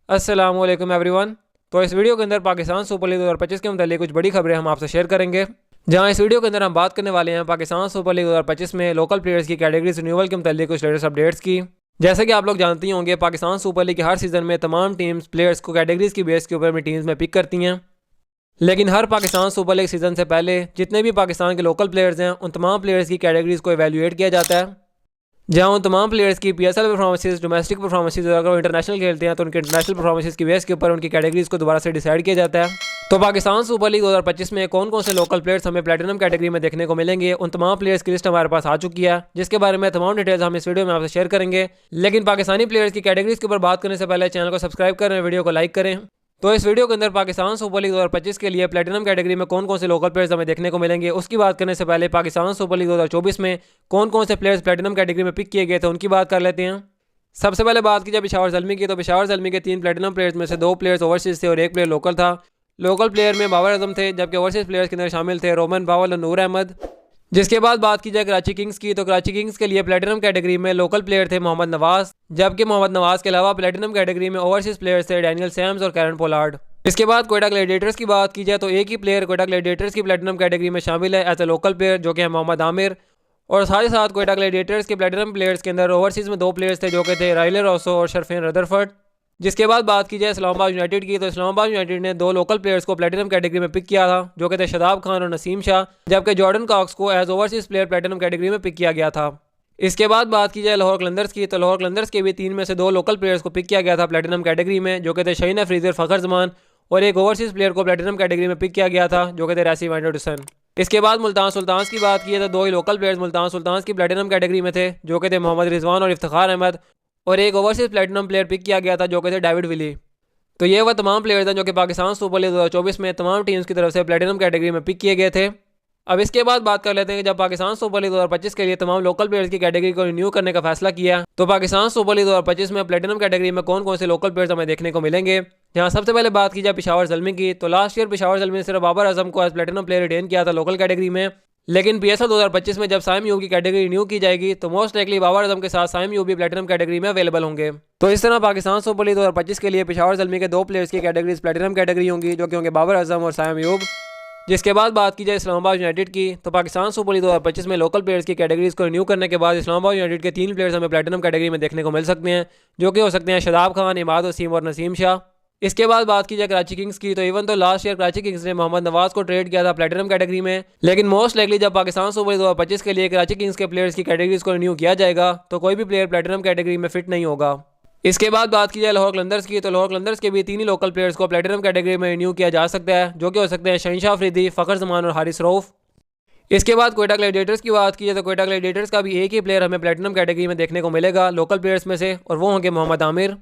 अस्सलाम वालेकुम एवरीवन। तो इस वीडियो के अंदर पाकिस्तान सुपर लीग 2025 के मतलब कुछ बड़ी खबरें हम आपसे शेयर करेंगे। जहां इस वीडियो के अंदर हम बात करने वाले हैं पाकिस्तान सुपर लीग 2025 में लोकल प्लेयर्स की कैटेगरीज रिन्यूअल के मतलब कुछ लेटेस्ट अपडेट्स की। जैसे कि आप लोग जानते ही होंगे, पाकिस्तान सुपर लीग के हर सीजन में तमाम टीम्स प्लेयर्स को कैटेगरीज की बेस के ऊपर अपनी टीम्स में पिक करती हैं। लेकिन हर पाकिस्तान सुपर लीग सीजन से पहले जितने भी पाकिस्तान के लोकल प्लेयर्स हैं उन तमाम प्लेयर्स की कैटेगरीज को एवेल्यूएट किया जाता है। जहां उन तमाम प्लेयर्स की पीएसएल परफॉर्मेंसेस, डोमेस्टिक परफॉर्मेंसेस, अगर वो इंटरनेशनल खेलते हैं तो उनके इंटरनेशनल परफॉर्मेंसेस की बेस के ऊपर उनकी कैटेगरीज को दोबारा से डिसाइड किया जाता है। तो पाकिस्तान सुपर लीग 2025 में कौन कौन से लोकल प्लेयर्स हमें प्लेटिनम कैटेगरी में देखने को मिलेंगे, उन तमाम प्लेयर्स की लिस्ट हमारे पास आ चुकी है, जिसके बारे में तमाम डिटेल्स हम इस वीडियो में आपसे शेयर करेंगे। लेकिन पाकिस्तानी प्लेयर्स की कैटेगरीज के ऊपर बात करने से पहले चैनल को सब्सक्राइब करें, वीडियो को लाइक करें। तो इस वीडियो के अंदर पाकिस्तान सुपर लीग 2025 के लिए प्लेटिनम कैटेगरी में कौन कौन से लोकल प्लेयर्स हमें देखने को मिलेंगे उसकी बात करने से पहले पाकिस्तान सुपर लीग 2024 में कौन कौन से प्लेयर्स प्लेटिनम कैटेगरी में पिक किए गए थे उनकी बात कर लेते हैं। सबसे पहले बात की जाए पेशावर ज़ल्मी की, तो पेशावर ज़ल्मी के 3 प्लेटिनम प्लेयर्स में से 2 प्लेयर्स ओवरसीज थे और 1 प्लेयर लोकल था। लोकल प्लेयर में बाबर आजम थे, जबकि ओवरसीज प्लेयर्स के अंदर शामिल थे रोमन पावल और नूर अहमद। जिसके बाद बात की जाए कराची किंग्स की, तो कराची किंग्स के लिए प्लेटिनम कैटेगरी में लोकल प्लेयर थे मोहम्मद नवाज, जबकि मोहम्मद नवाज के अलावा प्लेटिनम कैटेगरी में ओवरसीज प्लेयर्स थे डैनियल सैम्स और कैरन पोलार्ड। इसके बाद कोयटा ग्लैडिएटर्स की बात की जाए तो एक ही प्लेयर कोयटा ग्लैडिएटर्स की प्लेटिनम कैटेगरी में शामिल है एज ए लोकल प्लेयर, जो कि है मोहम्मद आमिर। और साथ ही साथ कोयटा ग्लैडिएटर्स के प्लेटिनम प्लेयर्स के अंदर ओवरसीज में 2 प्लेयर्स थे, जो कि थे राइले रोसो और शरफेन रदरफर्ड। जिसके बाद बात की जाए इस्लामाबाद यूनाइटेड की, तो इस्लामाबाद यूनाइटेड ने 2 लोकल प्लेयर्स को प्लेटिनम कैटेगरी में पिक किया था, जो कि थे शदाब खान और नसीम शाह, जबकि जॉर्डन कॉक्स को as overseas player platinum category में पिक किया गया था। इसके बाद बात की जाए लाहौर कलंदर्स की, तो लाहौर कलंदर्स के भी 3 में से 2 लोकल प्लेयर्स को पिक किया गया था प्लेटिनम कैटेगरी में, जो कि थे शहीन अफरीदी और फ़खर जमान, और एक ओवरसीज प्लेयर को प्लेटिनम कैटेगरी में पिक किया गया था, जो कि थे रैसी वैंडरसन। इसके बाद मुल्तान सुल्तान्स की बात की तो 2 ही लोकल प्लेयर्स मुल्तान सुल्तान्स की प्लेटिनम कैटेगरी में थे, जो कि थे मोहम्मद रिजवान और इफ्तिखार अहमद, और एक ओवरसीज प्लेटिनम प्लेयर पिक किया गया था, जो कि थे डेविड विली। तो ये वह तमाम प्लेयर्स हैं जो कि पाकिस्तान सुपर लीग 2024 में तमाम टीम्स की तरफ से प्लेटिनम कैटेगरी में पिक किए गए थे। अब इसके बाद बात कर लेते हैं कि जब पाकिस्तान सुपर लीग 2025 के लिए तमाम लोकल प्लेयर्स की कैटेगरी को रिन्यू करने का फैसला किया, तो पाकिस्तान सुपर लीग 2025 में प्लेटिनम कैटेगरी में कौन कौन से लोकल प्लेयर्स हमें देखने को मिलेंगे। जहां सबसे पहले बात की जाए पेशावर ज़ल्मी की, तो लास्ट ईयर पेशावर ज़ल्मी ने सिर्फ बाबर आजम को एज प्लेटिनम प्लेयर रिटेन किया था लोकल कैटेगरी में। लेकिन पीएसएल 2025 में जब साइम यूब की कैटेगरी रिन्यू की जाएगी तो मोस्ट लाइकली बाबर आजम के साथ साइम यूब भी प्लेटिनम कैटेगरी में अवेलेबल होंगे। तो इस तरह पाकिस्तान सुपर लीग 2025 के लिए पेशावर ज़ल्मी के 2 प्लेयर्स की कैटेगरीज प्लेटिनम कैटेगरी होंगी, जो कि होंगे बाबर आजम और साइम यूब। जिसके बाद बात की जाए इस्लामाबाद यूनाइटेड की, तो पाकिस्तान सुपर लीग 2025 में लोकल प्लेयर्स की कैटेगरीज को रिन्यू करने के बाद इस्लामाबाद यूनाइटेड के 3 प्लेयर्स हमें प्लेटिनम कैटेगरी में देखने को मिल सकते हैं, जो कि हो सकते हैं शदाब खान, इमाद वसीम और नसीम शाह। इसके बाद बात की जाए कराची किंग्स की, तो इवन तो लास्ट ईयर कराची किंग्स ने मोहम्मद नवाज को ट्रेड किया था प्लेटिनम कैटेगरी में, लेकिन मोस्ट लाइकली जब पाकिस्तान सुपर लीग 2025 के लिए कराची किंग्स के प्लेयर्स की कैटेगरीज को रिन्यू किया जाएगा तो कोई भी प्लेयर प्लेटिनम कैटेगरी में फिट नहीं होगा। इसके बाद बात की जाए लाहौर कलंदर्स की, तो लाहौर कलंदर्स के भी 3 ही लोकल प्लेयर्स को प्लेटिनम कैटेगरी में रिन्यू किया जा सकता है, जो कि हो सकते हैं शहीन अफरीदी, फ़खर जमान और हारिस रऊफ। इसके बाद कोयटा ग्लैडिएटर्स की बात की जाए तो कोयटा ग्लैडिएटर्स का भी एक ही प्लेयर हमें प्लेटिनम कैटेगरी में देखने को मिलेगा लोकल प्लेयर्स में से, और वो होंगे मोहम्मद आमिर।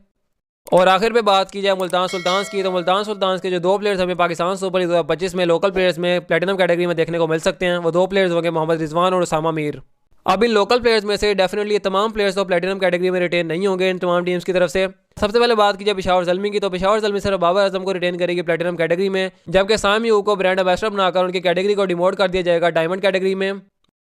और आखिर पे बात की जाए मुल्तान सुल्तान्स की, तो मुल्तान सुल्तान्स के जो 2 प्लेयर्स हमें पाकिस्तान सुपर लीग 2025 में लोकल प्लेयर्स में प्लेटिनम कैटेगरी में देखने को मिल सकते हैं, वो 2 प्लेयर्स होंगे मोहम्मद रिजवान और उसामा मीर। अब इन लोकल प्लेयर्स में से डेफिनेटली तमाम प्लेयर्स तो प्लेटिनम कैटेगरी में रिटेन नहीं होंगे इन तमाम टीम्स की तरफ से। सबसे पहले बात की जाए पेशावर ज़ल्मी की, तो पेशावर ज़ल्मी सिर्फ बाबर आजम को रिटेन करेगी प्लेटिनम कैटेगरी में, जबकि साइम यूब को ब्रांड एम्बेसडर बनाकर उनकी कैटेगरी को डिमोट कर दिया जाएगा डायमंड कैटेगरी में।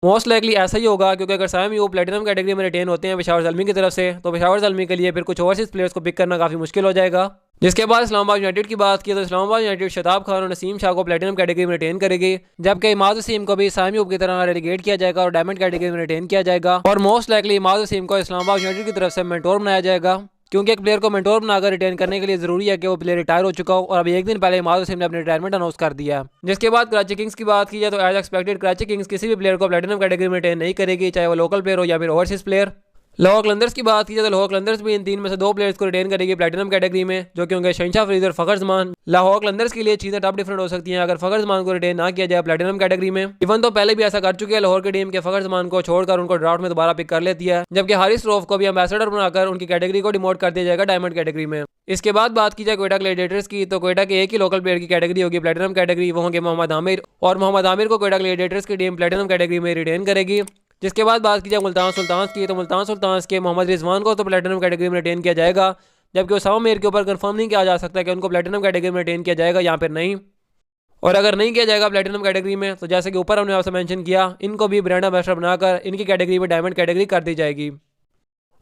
मोस्ट लाइकली ऐसा ही होगा, क्योंकि अगर साइम यूब प्लेटिनम कैटेगरी में रिटेन होते हैं पेशावर ज़ल्मी की तरफ से, तो पेशावर ज़ल्मी के लिए फिर कुछ ओवरसीज प्लेयर्स को पिक करना काफ़ी मुश्किल हो जाएगा। जिसके बाद इस्लामाबाद यूनाइटेड की बात की, तो इस्लामाबाद यूनाइटेड शदाब खान और नसीम शाह को प्लेटिनम कैटेगरी में रिटेन करेगी, जबकि इमाद वसीम को भी साइम यूब की तरह रेलीगेट किया जाएगा और डायमंड कैटेगरी में रिटेन किया जाएगा। और मोस्ट लाइकली इमाद वसीम को इस्लामाबाद यूनाइटेड की तरफ से मेंटोर बनाया जाएगा, क्योंकि एक प्लेयर को मेंटोर बनाकर रिटेन करने के लिए जरूरी है कि वो प्लेयर रिटायर हो चुका हो, और अभी एक दिन पहले इमाद वसीम ने अपनी रिटायरमेंट अनाउंस कर दिया। जिसके बाद कराची किंग्स की बात की जाए तो एज एक्सपेक्टेड कराची किंग्स किसी भी प्लेयर को प्लेटिनम कैटेगरी में रिटेन नहीं करेगी, चाहे वो लोकल प्लेयर हो या फिर ओवरसीज प्लेयर। लाहौर कलंदर्स की बात की जाए तो लाहौर कलंदर्स भी इन 3 में से 2 प्लेयर्स को रिटेन करेगी प्लेटिनम कैटेगरी में, जो कि होंगे शहीन अफरीदी और फ़खर जमान। लाहौर कलंदर्स के लिए चीज़ें टफ डिफरेंट हो सकती हैं अगर फ़खर जमान को रिटेन ना किया जाए प्लेटिनम कैटेगरी में। इवन तो पहले भी ऐसा कर चुके हैं लाहौर की टीम के फ़खर जमान को छोड़कर उनको ड्राफ्ट में दोबारा पिक कर लेती है, जबकि हारिस रऊफ को भी एम्बेसडर बनाकर उनकी कैटेगरी को डिमोट कर दिया जाएगा डायमंड कैटेगरी में। इसके बाद बात की जाए कोयटा ग्लैडिएटर्स की, तो कोयटा के एक ही लोकल प्लेयर की कैटेगरी होगी प्लेटिनम कैटेगरी, वो होंगे मोहम्मद आमिर, और मोहम्मद आमिर को कोयटा ग्लैडिएटर्स की टीम प्लेटिनम कैटेगरी में रिटेन करेगी। जिसके बाद बात की जाए मुल्तान सुल्तान्स की, तो मुल्तान सुल्तान्स के मोहम्मद रिजवान को तो प्लेटिनम कैटेगरी में रिटेन किया जाएगा, जबकि उसामा मीर के ऊपर कंफर्म नहीं किया जा सकता कि उनको प्लेटिनम कैटेगरी में रिटेन किया जाएगा या फिर नहीं। और अगर नहीं किया जाएगा प्लेटिनम कैटेगरी में, तो जैसे कि ऊपर हमने आपसे मेंशन किया, इनको भी ब्रांड एम्बेसडर बनाकर इनकी कैटेगरी में डायमंड कैटेगरी कर दी जाएगी।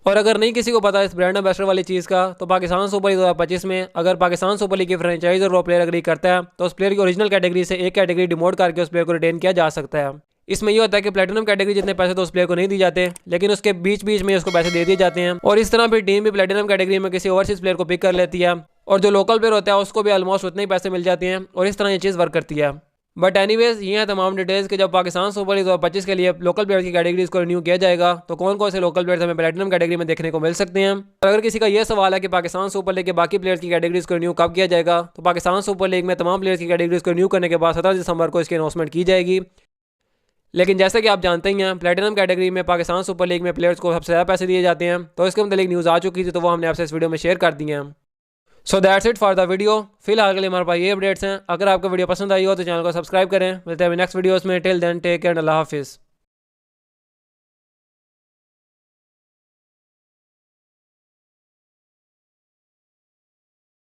और अगर नहीं किसी को पता इस ब्रांड एम्बेसडर वाली चीज़ का, तो पाकिस्तान सुपर लीग 2025 में अगर पाकिस्तान सुपर लीग की फ्रेंचाइज और वो प्लेयर अग्री करता है तो उस प्लेयर की ओरिजिनल कैटेगरी से एक कैटेगरी डिमोट करके उस प्लेयर को रिटेन किया जा सकता है। इसमें यह होता है कि प्लेटिनम कैटेगरी जितने पैसे तो उस प्लेयर को नहीं दी जाते, लेकिन उसके बीच बीच में उसको पैसे दे दिए जाते हैं। और इस तरह फिर टीम भी प्लेटिनम कैटेगरी में किसी ओवरसीज प्लेयर को पिक कर लेती है और जो लोकल प्लेयर होता है उसको भी ऑलमोस्ट उतने ही पैसे मिल जाते हैं और इस तरह ये चीज़ वर्क करती है। बट एनीवेज ये है तमाम डिटेल्स कि जब पाकिस्तान सुपर लीग 2025 के लिए लोकल प्लेयर की कैटेगरीज को रिन्यू किया जाएगा तो कौन कौन से लोकल प्लेयर्स हमें प्लेटिनम कैटेगरी में देखने को मिल सकते हैं। और अगर किसी का यह सवाल है कि पाकिस्तान सुपर लीग के बाकी प्लेयर्स की कैटेगरीज को रिन्यू कब किया जाएगा, तो पाकिस्तान सुपर लीग में तमाम प्लेयर्स की कैटेगरीज को रिन्यू करने के बाद 17 दिसंबर को इसकी अनाउंसमेंट की जाएगी। लेकिन जैसे कि आप जानते ही हैं प्लेटिनम कैटेगरी में पाकिस्तान सुपर लीग में प्लेयर्स को सबसे ज़्यादा पैसे दिए जाते हैं, तो इसके मतलब न्यूज़ आ चुकी थी तो वो हमने आपसे इस वीडियो में शेयर कर दी हैं। So that's it for the video. फिलहाल के लिए हमारे पास ये अपडेट्स हैं। अगर आपको वीडियो पसंद आई हो तो चैनल को सब्सक्राइब करें। मिलते हैं नेक्स्ट वीडियोस में। टिल देन टेक केयर, अल्लाह हाफिज़।